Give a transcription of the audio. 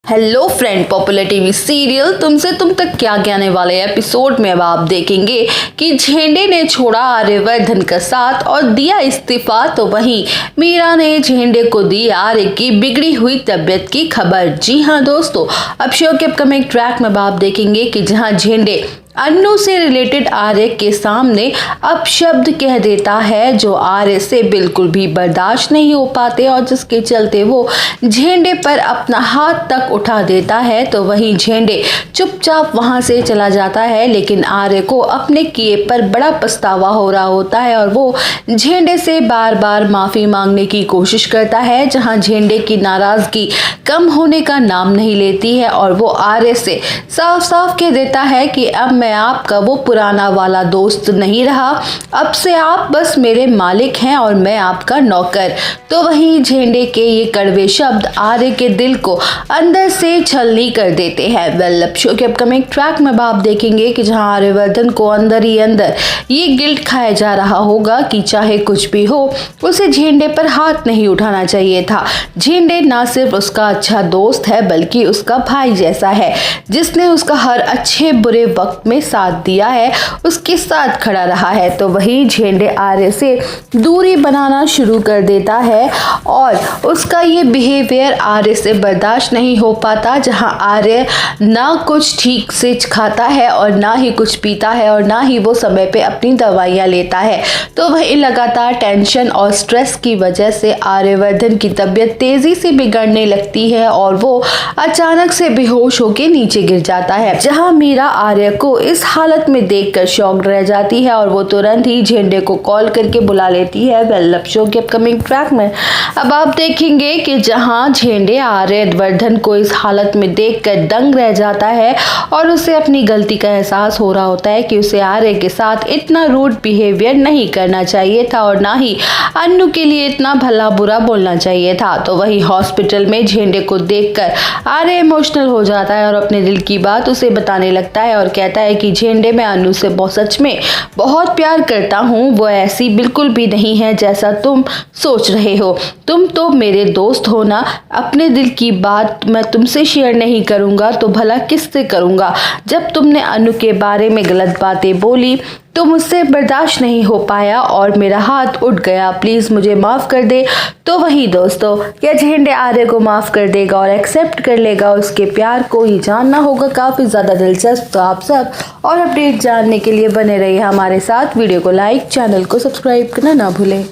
Hello friend, popular TV serial तुमसे तुम तक क्या कहने वाले एपिसोड में अब आप देखेंगे कि झेंडे ने छोड़ा आर्यवर्धन का साथ और दिया इस्तीफा, तो वहीं मीरा ने झेंडे को दी आर्य की बिगड़ी हुई तबीयत की खबर। जी हाँ दोस्तों, अब शो के अपकमिंग ट्रैक में अब आप देखेंगे कि जहां झेंडे अन्नू से रिलेटेड आर्य के सामने अपशब्द कह देता है जो आर्य से बिल्कुल भी बर्दाश्त नहीं हो पाते और जिसके चलते वो झेंडे पर अपना हाथ तक उठा देता है, तो वहीं झेंडे चुपचाप वहां से चला जाता है। लेकिन आर्य को अपने किए पर बड़ा पछतावा हो रहा होता है और वो झेंडे से बार बार माफी मांगने की कोशिश करता है, जहां झेंडे की नाराजगी कम होने का नाम नहीं लेती है और वो आर्य से साफ साफ कह देता है कि अब मैं आपका वो पुराना वाला दोस्त नहीं रहा, अब से आप बस मेरे मालिक हैं और मैं आपका नौकर। तो वहीं झेंडे के ये कड़वे शब्द आर्य के दिल को अंदर से छलनी कर देते हैं। वेल, शो के अपकमिंग ट्रैक में आप देखेंगे कि जहां आर्यवर्धन को अंदर ही अंदर ये गिल्ट खाया जा रहा होगा कि चाहे कुछ भी हो उसे झेंडे पर हाथ नहीं उठाना चाहिए था। झेंडे ना सिर्फ उसका अच्छा दोस्त है बल्कि उसका भाई जैसा है, जिसने उसका हर अच्छे बुरे वक्त में साथ दिया है, उसके साथ खड़ा रहा है। तो वही झेंडे आर्य से दूरी बनाना शुरू कर देता है और उसका ये बिहेवियर आर्य से बर्दाश्त नहीं हो पाता, जहां आर्य ना कुछ ठीक से खाता है और ना ही कुछ पीता है और ना ही वो समय पे अपनी दवाइयां लेता है। तो वही लगातार टेंशन और स्ट्रेस की वजह से आर्यवर्धन की तबीयत तेजी से बिगड़ने लगती है और वो अचानक से बेहोश होकर नीचे गिर जाता है, जहां मीरा आर्य को इस हालत में देखकर शॉक रह जाती है और वो तुरंत ही झेंडे को कॉल करके बुला लेती है। वेल, शो के अपकमिंग ट्रैक में अब आप देखेंगे कि जहां झेंडे आर्यवर्धन को इस हालत में देखकर दंग रह जाता है और उसे अपनी गलती का एहसास हो रहा होता है कि उसे आर्य के साथ इतना रूड बिहेवियर नहीं करना चाहिए था और ना ही अन्नू के लिए इतना भला बुरा बोलना चाहिए था। तो वही हॉस्पिटल में झेंडे को देखकर आर्य इमोशनल हो जाता है और अपने दिल की बात उसे बताने लगता है और कहता है कि झेंडे, मैं अन्नू से सच में बहुत प्यार करता हूँ, वो ऐसी बिल्कुल भी नहीं है जैसा तुम सोच रहे हो। तुम तो मेरे दोस्त हो ना, अपने दिल की बात मैं तुमसे शेयर नहीं करूँगा तो भला किससे करूँगा। जब तुमने अन्नू के बारे में गलत बातें बोली तो मुझसे बर्दाश्त नहीं हो पाया और मेरा हाथ उठ गया, प्लीज़ मुझे माफ़ कर दे। तो वही दोस्तों, क्या झेंडे आर्य को माफ़ कर देगा और एक्सेप्ट कर लेगा उसके प्यार को, ही जानना होगा काफ़ी ज़्यादा दिलचस्प। तो आप सब और अपडेट जानने के लिए बने रहिए हमारे साथ। वीडियो को लाइक, चैनल को सब्सक्राइब करना ना भूलें।